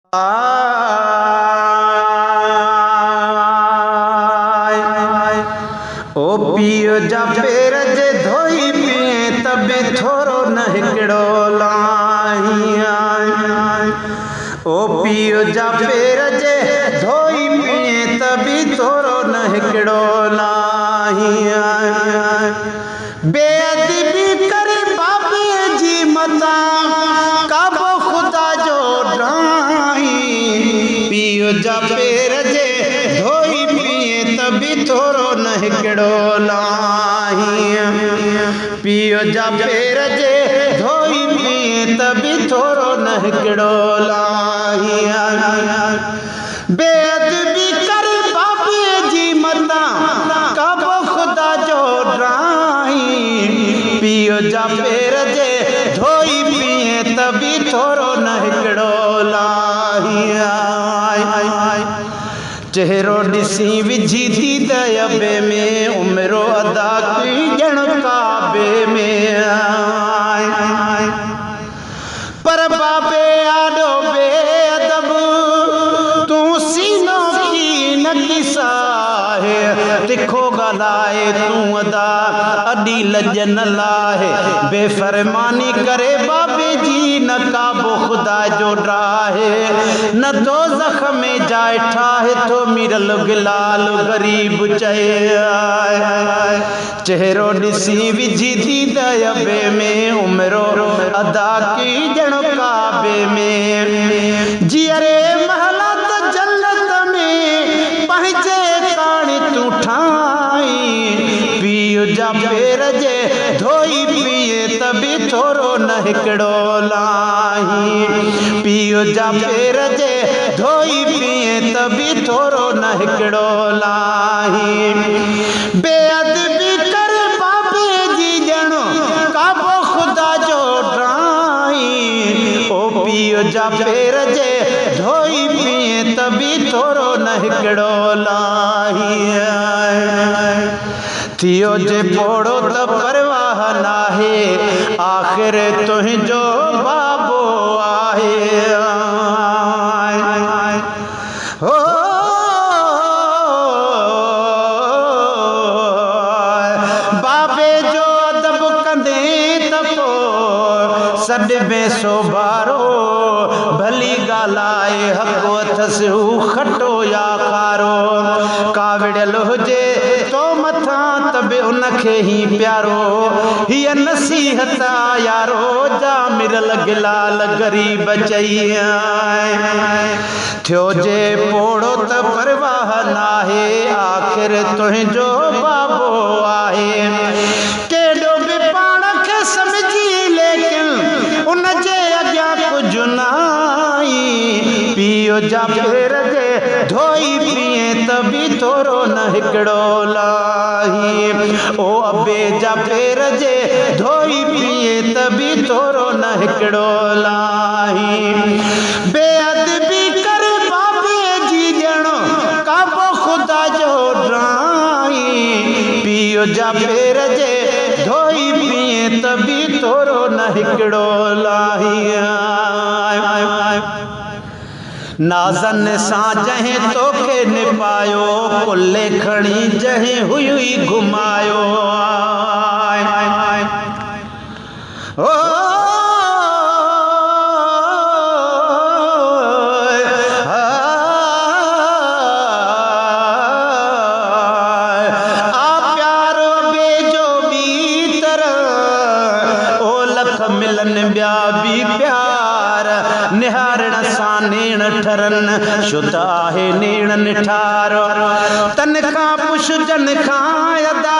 ओ पियो जा पेर जे धोई पिए तबे थोरो न हिकिड़ो लाही। ओ पियो जा पेर जे धोई पिए तबे थोरो न हिकिड़ो लाही। बेअदबी करे बाबे जी मता काबो खुदा जो ड्राही। पियो जा पेर जे धोई पिए तबे थोरो न हिकिड़ो लाही। पियो जा पेर जे धोई पिए तबे थोरो न हिकिड़ो लाही। बेअदबी करे बाबे जी मता काबो खुदा जो ड्राही। पियो जा पेर जे धोई पिए तबे थोरो न हिकिड़ो लाही। चेहरो ॾिसी विझी थी दयबे में उमिरो अदा कई ॼण काबे में। पर बाबे आॾो बेअदब तूं सीनो की न किसाहे। तिखो ॻाल्हाए तूं अदा अॾी लॼ न लाहे। बेफ़रमानी करे बाबे जी न काबो खुदा जो ड्राहे। न तो ज़ख़्म में जाए ठाहे तो मिरल गिलाल गरीब चए। चेहरो ॾिसी विझी थी दयबे में उमिरो अदा की ॼण काबे में। जीअरे महला त जन्नत में पंहिंजे काणी तूं ठाही। पियो जा पेर जे धोई पिए तबे थोरो न हिकिड़ो लाही। पियो जा पेर जे धोई पिए तबे थोरो न हिकिड़ो लाही। बेअदबी करे बाबे जी ॼण काबो खुदा जो ड्राही। ओ पियो जा पेर जे धोई पिए तबे थोरो न हिकिड़ो लाही। थियो जे पोड़ो त परवाह नाहे आख़िर तुंहिंजो बाबो आहे। हो बाबे जो अदब कंदे त पोइ सॾिबे सोभारो। भली ॻाल्हाए हक़ अथसि हू खटो या खारो। काविड़ियल हुजे तो मथां तबे उनखे ही प्यारो। हीअ नसीहत यारो जा मिरल गिलाल गरीब चई। थियो जे पोड़ो त परवाह नाहे आख़िर तुंहिंजो बाबो आहे। केॾो बि पाण खे सम्झी लेकिन उन जे अॻियां कुझु नाही। पियो जा पेर जे धोई पिए तबे थोरो न हिकिड़ो लाही। ओ अबे जा पेर जे धोई पिए तबे थोरो न हिकिड़ो लाही। बेअदबी करे बाबे जी ॼण काबो खुदा जो ड्राही। पियो जा पेर जे धोई पिए तबे थोरो न हिकिड़ो लाही। नाज़न सां जंहिं तोखे निपायो कुल्ले खणी जंहिं हुई घुमायो। ओ मिलन ॿिया बि प्यार निहारण सां नेण ठरन शुद्ध आहे नेण निठार। तन खां पुछ जन खां अदा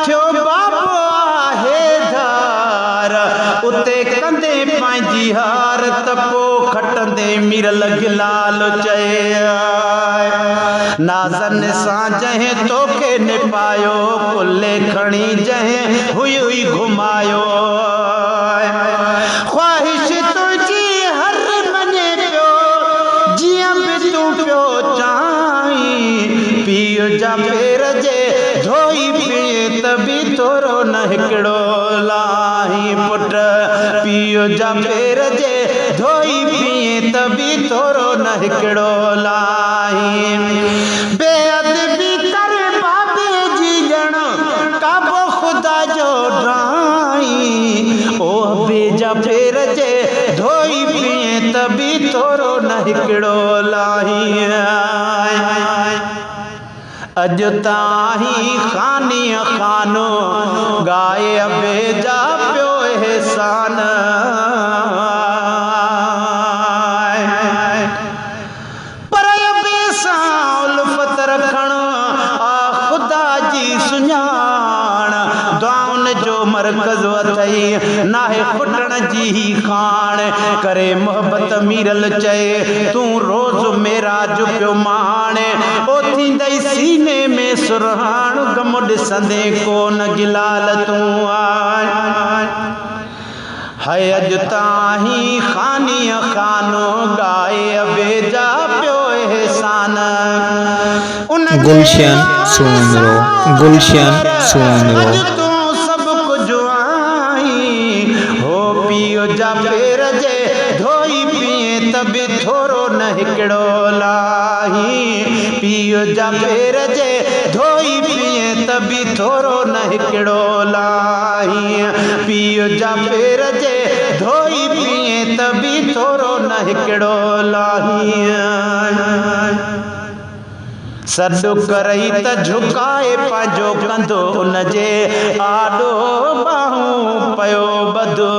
थियो बाबो आहे धार। उते कंदे पंहिंजी हार त पोइ खटंदे मिरल गिलाल चए। नाज़न सां जंहिं तोखे निपायो कुल्ले खणी जंहिं हुई घुमायो। ख्वाहिश तुझी हर मञे पियो जीअं बि तूं पियो चाहीं। पियो जा पेर जे धोई पिए तबे थोरो न हिकिड़ो लाही। पुट पियो जा पेर जे धोई पिए त तभी थोरो न हिकिड़ो लाही बेअदबी कर बाबे जी ॼण काबो ख़ुदा जो ड्राई ओ बेजा फेर जे धोई पिए तभी थोरो न हिकिड़ो लाही अज ताही खानी खानो गाए बेजा पियो एहसान पर बेसा उल्फत रखण आ खुदा जी सुञाण दुआउन जो मरकज़ अथई नाहे फुटण जी खाण करे मोहब्बत मीरल चए तू रोज़ मेरा जो पियो माणे ओ थींदई सीने में सुरहाण गम ॾिसंदे कोन गिलाल तूं आय है अज ताही खानी खानो गाए बेजा पियो एहसान गुलशन सुनरो गुलशन सुनरो तू सब कुछ आई हो पियो जा फेर जे धोई पिए तभी थोरो न हिकिड़ो लाही पियो जा फेर जे धोई पिए तभी थोरो न हिकिड़ो लाही पियो जा फेर जे धोई पिए तभी थोरो न हिकिड़ो लाही सॾु करई त झुकाए पंहिंजो कंधो उन जे आॾो ॿाहूं पियो ॿधो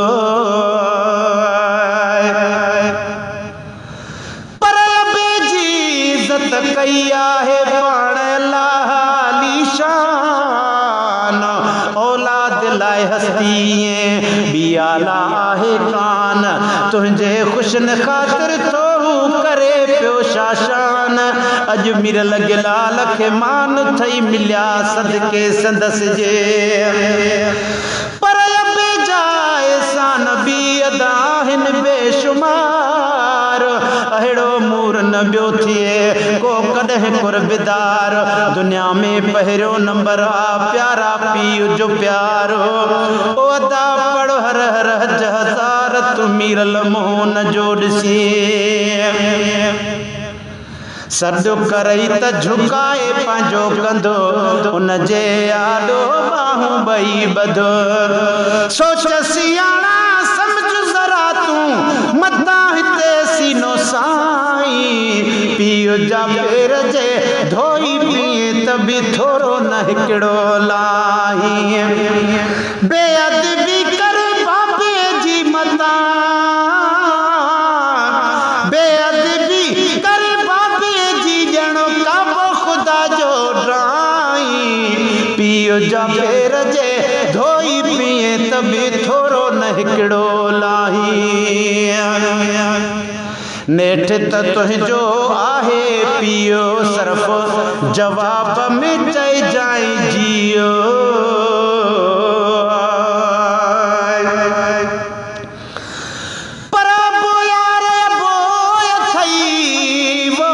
पर बेजी इज़त कई आहे पाण लाली शान औलाद लाइ हस्ती बियाला आहे कान तुंहिंजे ख़ुशन ख़ातिर तो करे पियो शाशान अज मिरल गिलाल खे मान थई मिलिया सदके संदस जे पर बेजा एहसान बि अदा हिन बेशुमार अहिड़ो मूर न ॿियो थिए को कॾहिं कुर्बदार दुनिया में पहिरियों नंबर आ प्यारा पीउ जो प्यारो ओ अदा पढ़ो हर हर हज हज़ार तू मीरल मोहन जो ॾिसी सॾु करई त झुकाए पंहिंजो कंधो उन जे आॾो ॿाहूं ॿई ॿधो सोच सियाणा सम्झ ज़रा तूं मतां हिते सीनो साईं पियो जा फेर जे धोई पिए तभी थोरो न हिकिड़ो लाही बेअदबी कर बाबे जी मतां बेअदबी कर पियो जा फेर जे धोई पिए तभी थोरो न हिकिड़ो लाही नेठ त तुंहिंजो आहे पियो सिर्फ़ जवाब में चई जाई जियो पर बोयार बोय थई वो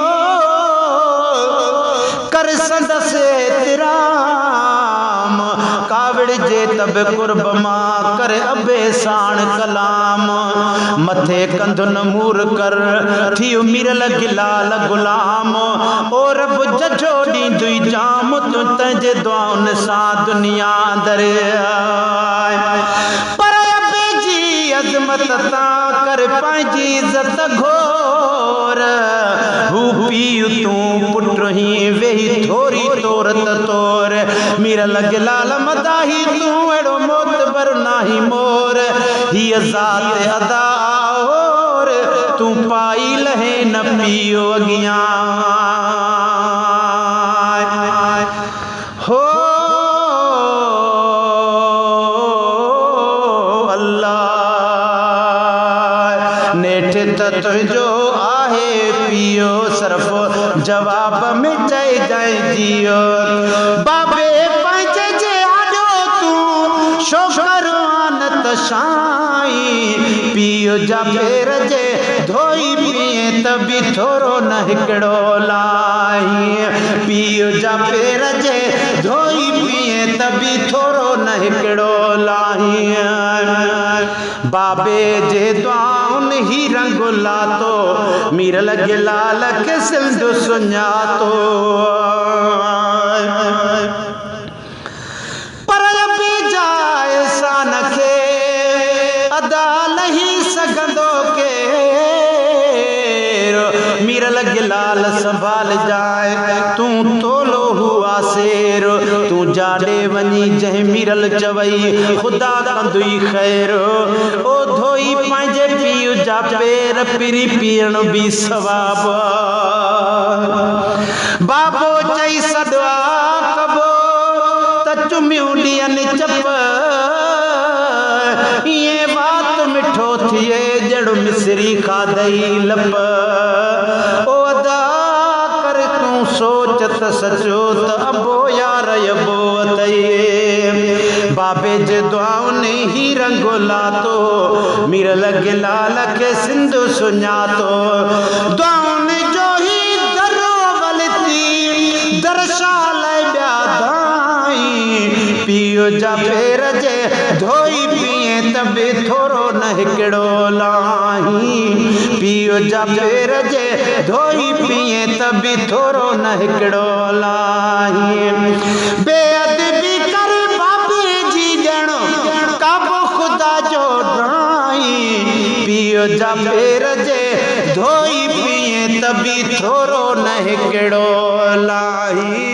कर संदस तेरा कावड़ जे तब कुर्ब मां कर अबे साण कलाम मथे कंधुन मूर कर थियो मिरल गिलाल गुलाम ओ रब जजो ॾींदुई जाम तूं तंहिंजे दुआउन सां दुनिया दर पर अबे जी अज़मत तां कर पंहिंजी इज़त घोर हू पीउ तूं पुट ही वेही थोरी तोरत तोर मिरल गिलाल मदाही तूं अहिड़ो मोतबर नाही मोर हीअ ज़ात अदा और तूं पाई लहे न पियो अॻियां हो अल्लाह नेठ त तुंहिंजो आहे पियो सिर्फ़ जवाब में चई जाए जियो बाबे पंहिंजे जे आॾो तूं शोकरानत शाई पियो जा फेर जे धोई पिए तभी थोरो न हिकिड़ो लाही पियो जा फेर जे धोई पिए तभी थोरो न हिकिड़ो लाही बाबे जे दुआउन ही रंग लातो मीर लगे लाल के सिंध सुञातो पर बि जाए सान खे अदा लही सघंदो के मीर लगे लाल संभाल जाए तू तोलो हुआ शेर तू जाडे वनी जह मीरल चवई खुदा कंदुई खैर ओ धोई पंहिंजे पीउ जा पेर पिरी पीअण भी सवाब बाबो चई सॾवा कबो त चुमियूं ॾियनि चप ये बात मिठो थिए जड़ मिसरी खादई लप ओ अदा कर तू सोचत सचो त अबो यार अबो तई बाबे जे दुआउन ही रंगो लातो मीर लगे लाल के सिंध सुञातो दुआउन जो ही दरो वलती दरशाल ॿिया धाई पीओ जा पेर जे धोई पिए त बि थोरो न हिकिड़ो लाही पीओ जा पेर जे धोई पिए त बि थोरो न हिकिड़ो लाही बेअदबी कर बाबे जी ॼण काबो खुदा जो ड्राई पीओ जा पेर जे धोई पिए त बि थोरो न हिकिड़ो लाही।